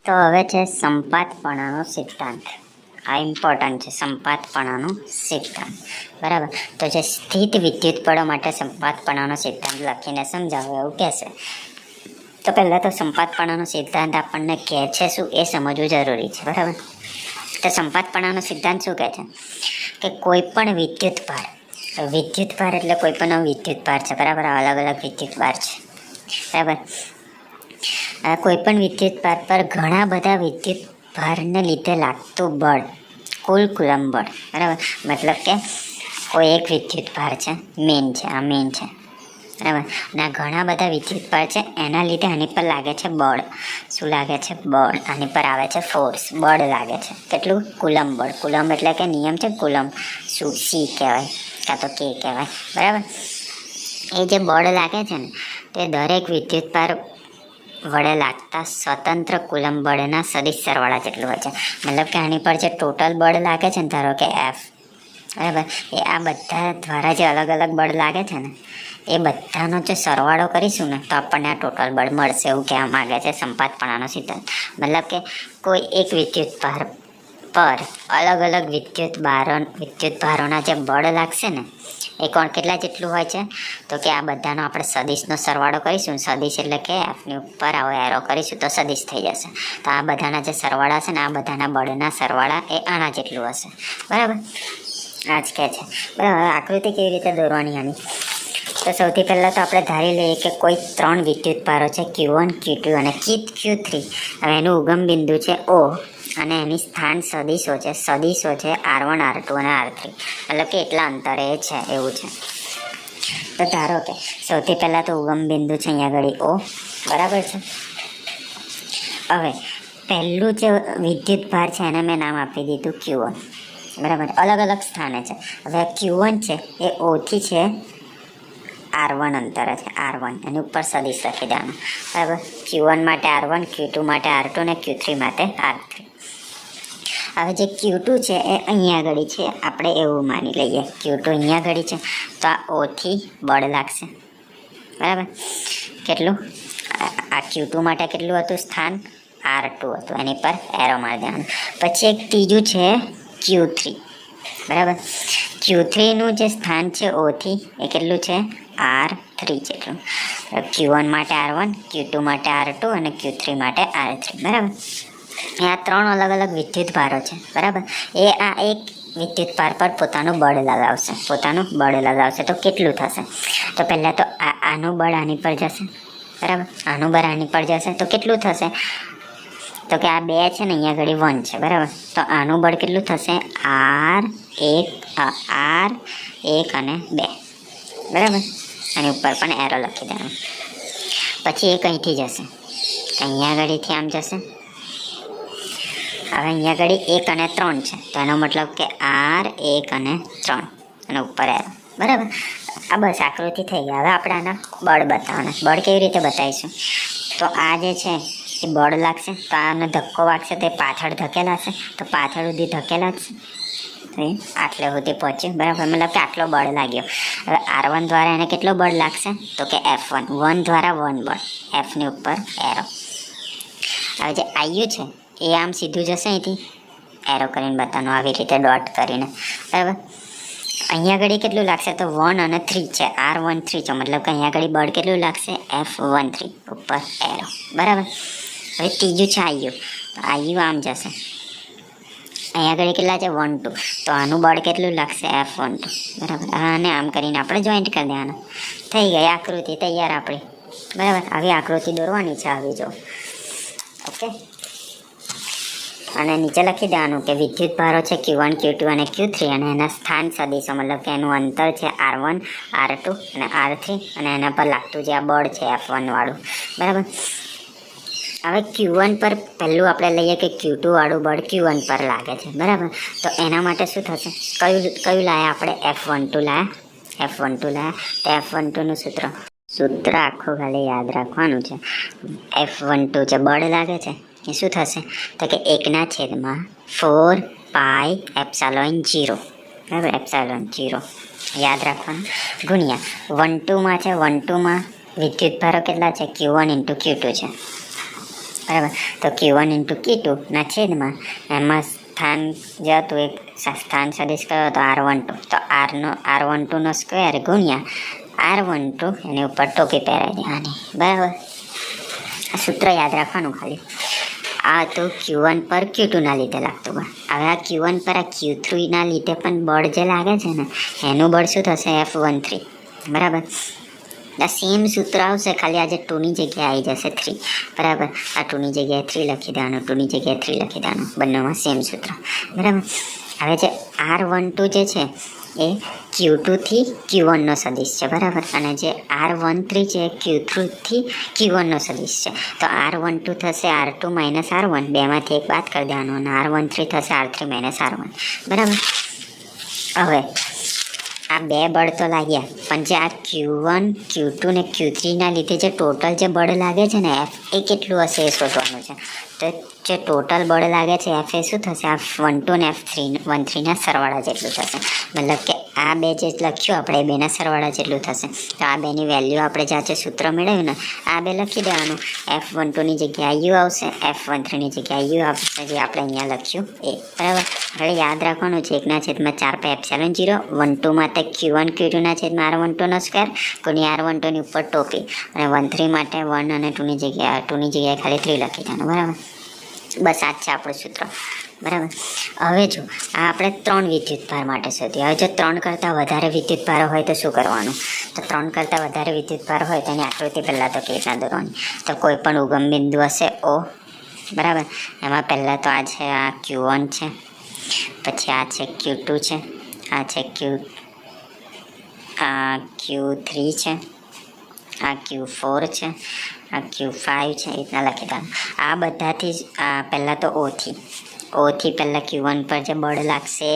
તો હવે છે સંપાતપણાનો સિદ્ધાંત. આ ઇમ્પોર્ટન્ટ છે, સંપાતપણાનો સિદ્ધાંત. બરાબર. તો જે સ્થિત વિદ્યુત બળો માટે સંપાતપણાનો સિદ્ધાંત લખીને સમજાવો એવું કહેશે. તો પહેલાં તો સંપાતપણાનો સિદ્ધાંત આપણને કહે છે શું એ સમજવું જરૂરી છે. બરાબર. તો સંપાતપણાનો સિદ્ધાંત શું કહે છે કે કોઈ પણ વિદ્યુત ભાર એટલે કોઈ પણ વિદ્યુત ભાર છે. બરાબર. અલગ અલગ વિદ્યુત ભાર છે. બરાબર. કોઈ પણ વિદ્યુત ભાર પર ઘણા બધા વિદ્યુત ભારને લીધે લાગતું બળ કુલ કુલમ બળ. બરાબર. મતલબ કે કોઈ એક વિદ્યુત ભાર છે, મેઇન છે, આ મેઇન છે. બરાબર. અને ઘણા બધા વિદ્યુત ભાર છે, એના લીધે આની પર લાગે છે બળ. શું લાગે છે? બળ. આની પર આવે છે ફોર્સ, બળ લાગે છે. કેટલું? કુલમ બળ. કુલમ એટલે કે નિયમ છે કુલમ, શું સી કહેવાય કાં તો કે કહેવાય. બરાબર. એ જે બળ લાગે છે ને તે દરેક વિદ્યુત ભાર વડે લાગતા સ્વતંત્ર કુલમ બળના સદિશ સરવાળા જેટલું હોય છે. મતલબ કે આની પર જે ટોટલ બળ લાગે છે ને, ધારો કે એફ, બરાબર, એ આ બધા દ્વારા જે અલગ અલગ બળ લાગે છે ને એ બધાનો જે સરવાળો કરીશું ને તો આપણને આ ટોટલ બળ મળશે, એવું કહેવા માગે છે સંપાતપણાનો સિદ્ધાંત. મતલબ કે કોઈ એક વિદ્યુત ભાર પર અલગ અલગ વિદ્યુત ભારોના જે બળ લાગશે ને એ કેટલા જેટલું હોય છે તો કે આ બધાનો આપણે સદિશનો સરવાળો કરીશું. સદિશ એટલે કે એફની ઉપર આવો એરો કરીશું તો સદિશ થઈ જશે. તો આ બધાના જે સરવાળા છે ને આ બધાના બળના સરવાળા એ આના જેટલું હશે. બરાબર. આ જ કહે છે. બરાબર. આકૃતિ કેવી રીતે દોરવાની આની? તો સૌથી પહેલાં તો આપણે ધારી લઈએ કે કોઈ 3 વિદ્યુત ભારો છે Q1, Q2 અને Q3. હવે એનું ઉગમ બિંદુ છે O અને એની સ્થાન સદિશો છે R1, R2 અને R3. મતલબ કે એટલા અંતરે છે એવું છે. તો ધારો કે સૌથી પહેલાં તો ઉગમ બિંદુ છે અહીંયા આગળ O. બરાબર છે. હવે પહેલું જે વિદ્યુત ભાર છે એને મેં નામ આપી દીધું Q1. બરાબર. અલગ અલગ સ્થાને છે. હવે Q1 છે એ Oથી છે R1 અંતરે છે. R1 એની ઉપર સદિશ લખી દેવાનું. બરાબર. Q1 માટે R1, Q2 માટે R2 અને Q3 માટે R3. હવે જે Q2 છે એ અહીંયા આગળ છે, આપણે એવું માની લઈએ Q2 અહીંયા આગળ છે તો આ Oથી બળ લાગશે. બરાબર. કેટલું? આ Q2 માટે કેટલું હતું સ્થાન? R2 હતું. એની પર એરો મારી દેવાનું. પછી એક ત્રીજું છે Q3. બરાબર. Q3નું જે સ્થાન છે Oથી એ કેટલું છે? R3 જેટલું. Q1 માટે R1, Q2 માટે R2 અને Q3 માટે R3. બરાબર. એ આ 3 અલગ અલગ વિદ્યુત ભારો છે. બરાબર. એ આ એક વિદ્યુત ભાર પર પોતાનું બળ લગાવશે. તો કેટલું થશે? તો પહેલાં તો આનું બળ આની પર જશે. બરાબર. આનું બળ આની પર જશે તો કેટલું થશે? તો કે આ 2 છે ને અહીંયા આગળ 1 છે. બરાબર. તો આનું બળ કેટલું થશે? R1 અને 2. બરાબર. આની ઉપર પણ એરો લખી દેવાનો. પછી એ કંઈથી જશે? અહીંયા આગળથી આમ જશે. હવે અહીંયા આગળ 1 અને 3 છે તો એનો મતલબ કે R1 અને 3 અને ઉપર એરો. બરાબર. આ બસ આકૃતિ થઈ ગઈ. હવે આપણે આના બળ બતાવવાના. બળ કેવી રીતે બતાવીશું? તો આ જે છે એ બળ લાગશે તો આને ધક્કો વાગશે તો એ પાછળ ધકેલાશે તો પાછળ સુધી ધકેલાશે તો એ આટલે સુધી પહોંચ્યું. બરાબર. મતલબ કે આટલો બળ લાગ્યો. હવે R1 દ્વારા એને કેટલો બળ લાગશે? તો કે F1. 1 દ્વારા 1 બળ. Fની ઉપર એરો. હવે જે આયુ છે એ આમ સીધું જશે અહીંથી એરો કરીને બતાવવાનું, આવી રીતે ડોટ કરીને. બરાબર. અહીંયા આગળ કેટલું લાગશે? તો 1 અને 3 છે. R13 છે. મતલબ કે અહીંયા આગળ બળ કેટલું લાગશે? F13 ઉપર એરો. બરાબર. હવે ત્રીજું છે આયુ. તો આયુ આમ જશે. અહીંયા આગળ કેટલા છે? 1, 2. તો આનું બળ કેટલું લાગશે? F12. બરાબર. અને આમ કરીને આપણે જોઈન્ટ કરી દેવાનું. થઈ ગઈ આકૃતિ તૈયાર આપણી. બરાબર. આવી આકૃતિ દોરવાની છે. આવી જો. ઓકે. અને નીચે લખી દેવાનું કે વિદ્યુત ભારો છે Q1, Q2 અને Q3 અને એના સ્થાન સદિશો મતલબ કે એનું અંતર છે R1, R2 અને R3 અને એના પર લાગતું જે આ બળ છે F1 વાળું. બરાબર. હવે Q1 પર પહેલું આપણે લઈએ કે Q2 વાળું બળ Q1 પર લાગે છે. બરાબર. તો એના માટે શું થશે? કયું લાયા આપણે? F12 લાયા. તો F12નું સૂત્ર આખું ખાલી યાદ રાખવાનું છે. F12 જે બળ લાગે છે એ શું થશે? તો કે 1/4πε0. બરાબર. ε0 યાદ રાખવાનું. ગુણ્યા 1, 2 માં છે. 1, 2 માં વિદ્યુત ભારો કેટલા છે? Q1 × Q2 છે. બરાબર. તો Q1 ઇન્ટુ Q2 ના છેદમાં એમાં સ્થાન જતું એક સ્થાન સદિશ કરો તો R12, તો R12નો સ્ક્વેર ગુણ્યા R12 એની ઉપર ટોપી પહેરાવી દેવાની. બરાબર. આ સૂત્ર યાદ રાખવાનું ખાલી. આ તો Q1 પર Q2 ના લીધે લાગતું બળ. હવે આ Q1 પર આ Q3 ના લીધે પણ બળ જે લાગે છે ને એનું બળ શું થશે? F13. બરાબર. આ સેમ સૂત્ર આવશે, ખાલી આજે 2ની જગ્યાએ આવી જશે 3. બરાબર. આ 2ની જગ્યાએ 3 લખી દેવાનું, 2ની જગ્યાએ 3 લખી દેવાનું, બંનેમાં સેમ સૂત્ર. બરાબર. હવે જે R12 જે છે એ Q2 થી Q1 નો સદિશ છે. બરાબર. અને જે R13 છે Q3 થી Q1 નો સદિશ છે. તો R12 થશે R2 માઇનસ R1, બેમાંથી એક બાદ કરી દેવાનું, અને R13 થશે R3 માઇનસ R1. બરાબર. હવે આ બે બળ તો લાગ્યા, પણ જે આ Q1, Q2 ને Q3 ના લીધે જે ટોટલ જે બળ લાગે છે ને F, એ કેટલું હશે એ શોધવાનું છે. તો જે ટોટલ બળ લાગે છે F એ શું થશે? F12 ને F13 ના સરવાળા જેટલું થશે. મતલબ કે આ બે જે લખ્યું આપણે એ બેના સરવાળા જેટલું થશે. તો આ બેની વેલ્યુ આપણે જ્યાં જે સૂત્ર મેળવ્યું ને આ બે લખી દેવાનું. F12ની જગ્યાએ U આવશે, F13ની જગ્યાએ U આવશે, જે આપણે અહીંયા લખ્યું એ. બરાબર. હવે યાદ રાખવાનું છે 1/4πε0 12 માટે Q1 Q2 ના છેદમાં R12 નો સ્ક્વેર ગુણ્યા R12 ની ઉપર ટોપી, અને 13 માટે 1 અને 2ની જગ્યાએ ખાલી 3 લખી દેવાનું. બરાબર. બસ આ જ છે આપણું સૂત્ર. બરાબર. હવે જો આ આપણે 3 વિદ્યુતભાર માટે શોધ્યું. હવે જો 3 કરતાં વધારે વિદ્યુતભાર હોય તો શું કરવાનું? તો 3 કરતાં વધારે વિદ્યુતભાર હોય તો એની આકૃતિ પહેલાં તો કેવી રીતના દોરવાની? તો કોઈ પણ ઉગમ બિંદુ હશે O. બરાબર. એમાં પહેલાં તો આ છે, આ Q1 છે, પછી આ છે Q2 છે, આ છે Q3 છે, આ Q4 છે, આ Q5 છે, એ રીતના લખી દેવાનું. આ બધાથી જ પહેલાં તો ઓથી પહેલાં Q1 પર જે બળ લાગશે,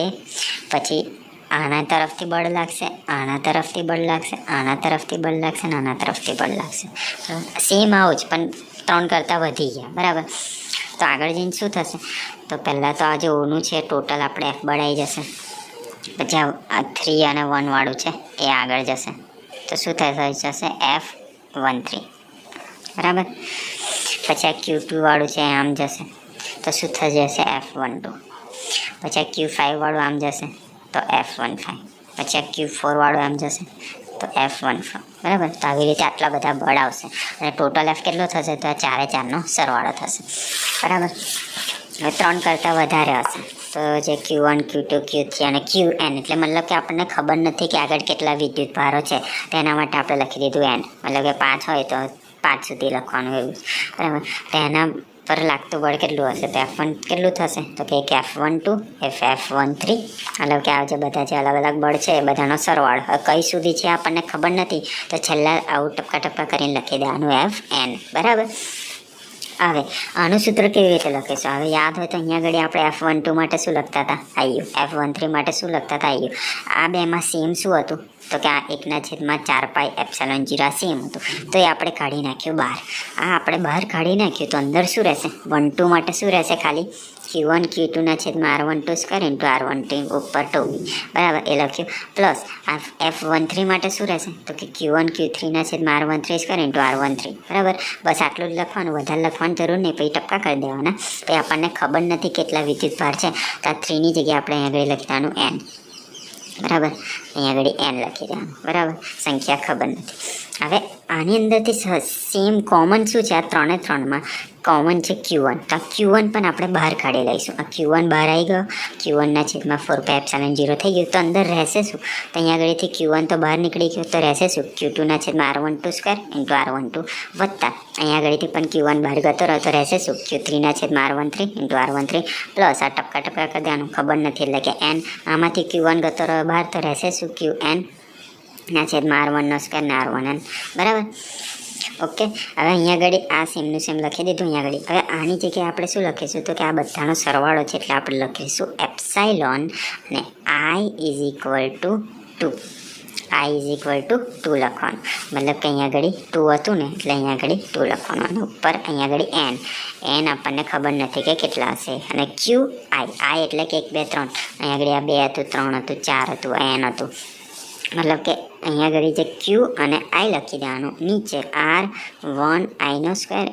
પછી આના તરફથી બળ લાગશે, આના તરફથી બળ લાગશે, આના તરફથી બળ લાગશે, અને આના તરફથી બળ લાગશે. સેમ આવું જ, પણ 3 કરતાં વધી ગયા. બરાબર. તો આગળ જઈને શું થશે? તો પહેલાં તો આ જે ઓનું છે ટોટલ આપણે F બળ આવી જશે, પછી આ 3 અને 1 વાળું છે એ આગળ જશે, તો શું જશે? F13. બરાબર. પછી આ Q2 વાળું છે આમ જશે, તો શું થઈ જશે? F12. પછી આ Q5 વાળું આમ જશે તો F15. પછી આ Q4 વાળું આમ જશે તો F14. બરાબર. તો આવી રીતે આટલા બધા બળ આવશે, અને ટોટલ F કેટલો થશે? તો આ 4/4નો સરવાળો થશે. બરાબર. હવે 3 કરતાં વધારે હશે તો જે Q1, Q2, Q3 અને Qn, એટલે મતલબ કે આપણને ખબર નથી કે આગળ કેટલા વિદ્યુત ભારો છે, તેના માટે આપણે લખી દીધું n. મતલબ કે 5 હોય તો 5 સુધી લખવાનું એવું. બરાબર. તો એના પર લાગતું બળ કેટલું હશે? તો F1 કેટલું થશે? તો કે F12, F13, મતલબ કે આ જે બધા જે અલગ અલગ બળ છે એ બધાનો સરવાળો. કઈ સુધી છે આપણને ખબર નથી, તો છેલ્લા આવું ટપકા કરીને લખી દેવાનું Fn. બરાબર. હવે આનું સૂત્ર કેવી રીતે લખીશું? હવે યાદ હોય તો અહીંયા આગળ આપણે F12 માટે શું લખતા હતા? IU. F13 માટે શું લખતા હતા? IU. આ બેમાં સેમ શું હતું? તો કે આ 1/4πε0 સેમ હતું, તો એ આપણે કાઢી નાખ્યું બહાર. આ આપણે બહાર કાઢી નાખ્યું તો અંદર શું રહેશે? 12 માટે શું રહેશે? ખાલી Q1 Q2 ના છેદમાં R12 સ્ક્વેર ઇન્ટુ R12 ઉપર 2. બરાબર. એ લખ્યું. પ્લસ આ F13 માટે શું રહેશે? તો કે Q1 Q3 ના છેદમાં R13 સ્ક્વેર ઇન્ટુ R13. બરાબર. બસ આટલું જ લખવાનું, વધારે લખવાની જરૂર નહીં. પછી ટપકા કરી દેવાના. પછી આપણને ખબર નથી કેટલા વિદ્યુતભાર છે, તો આ 3ની જગ્યાએ આપણે અહીંયા આગળ લખી દેવાનું n. બરાબર. અહીંયા આગળ n લખી દેવાનું. બરાબર. સંખ્યા ખબર નથી. હવે આની અંદરથી સેમ કોમન શું છે? આ 3માં કોમન છે Q1. તો આ Q1 પણ આપણે બહાર કાઢી લઈશું. આ Q1 બહાર આવી ગયો, Q1 ના છેદમાં 4πε0 થઈ ગયું, તો અંદર રહેશે શું? તો અહીંયા આગળથી Q1 તો બહાર નીકળી ગયું, તો રહેશે શું? Q2 ના છેદમાં R12 સ્ક્વેર ઇન્ટુ R12 વત્તા અહીંયા આગળથી પણ Q1 બહાર ગતો રહે, તો રહેશે શું? Q3 ના છેદમાં R13 ઇન્ટુ R13 પ્લસ આ ટપકા કરી દેવાનું, ખબર નથી એટલે કે n. આમાંથી Q1 ગતો રહ્યો બહાર, તો રહેશે શું? Qn ના છેદમાં R1 નો સ્ક્વેર ને R1n. બરાબર. ઓકે. હવે અહીંયા આગળ આ સેમનું સેમ લખી દીધું. અહીંયા આગળ હવે આની જગ્યાએ આપણે શું લખીશું? તો કે આ બધાનો સરવાળો છે, એટલે આપણે લખીશું એપ્સાઇલોન, અને I is equal to 2. I is equal to 2 લખવાનું. મતલબ કે અહીંયા આગળ 2 હતું ને, એટલે અહીંયા આગળ 2 લખવાનું, અને ઉપર અહીંયા આગળ n આપણને ખબર નથી કે કેટલા હશે. અને QI, I એટલે કે 1 2 3, અહીંયા આગળ આ 2 હતું, 3 હતું, 4 હતું, n હતું. મતલબ કે અહીંયા આગળ જે ક્યુ અને આઈ લખી દેવાનું, નીચે R1I²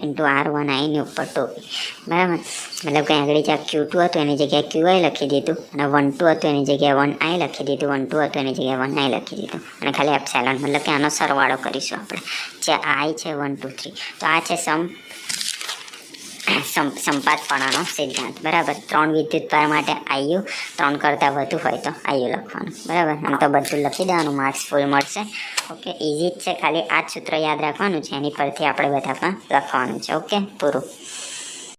ઇન્ટુ R1I ઉપર ટોપી, બરાબર. મતલબ કે આગળ જે Q2 હતું એની જગ્યાએ QI લખી દીધું, અને 1 2 હતું એની જગ્યાએ 1I લખી દીધું, 1 2 હતું એની જગ્યાએ 1I લખી દીધું, અને ખાલી એપ્સિલોન, મતલબ કે આનો સરવાળો કરીશું આપણે. જે I છે 1 2 3, તો આ છે સંપાતપણાનો સિદ્ધાંત, બરાબર. 3 વિદ્યુતભાર માટે IU 3 કરતાં વધુ હોય તો IU લખવાનું, બરાબર. આમ તો બધું લખી દેવાનું, માર્ક્સ ફૂલ મળશે. ઓકે, ઇઝી જ છે, ખાલી આ જ સૂત્ર યાદ રાખવાનું છે, એની પરથી આપણે બધા પણ લખવાનું છે. ઓકે, પૂરું.